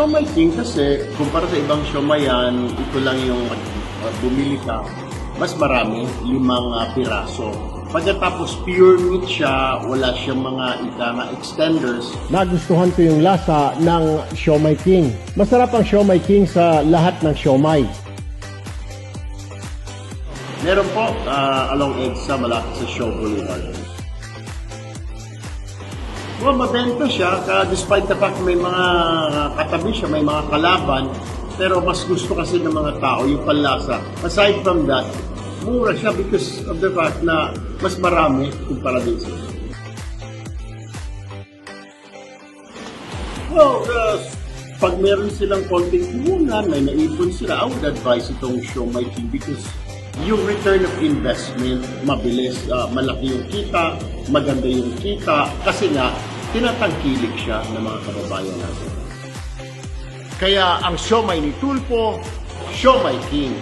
Siomai King kasi, kumpara sa ibang siomayan, ito lang yung bumili ka, mas marami, 5 piraso. Pagkatapos pure meat siya, wala siyang mga extenders. Nagustuhan ko yung lasa ng Siomai King. Masarap ang Siomai King sa lahat ng siomai. Meron po along EDSA, malapit sa Shaw Boulevard. Well, mabento siya, despite the fact may mga katabi siya, may mga kalaban, pero mas gusto kasi ng mga tao yung panlasa. Aside from that, mura siya because of the fact na mas marami kumpara din siya. Well, pag meron silang konting puhunan, may naipon sila, I would advise itong Siomai King because yung return of investment, mabilis, malaki yung kita, maganda yung kita, kasi nga, tinatangkilik siya ng mga kababayan natin. Kaya ang siomai ni Tulfo, Siomai King.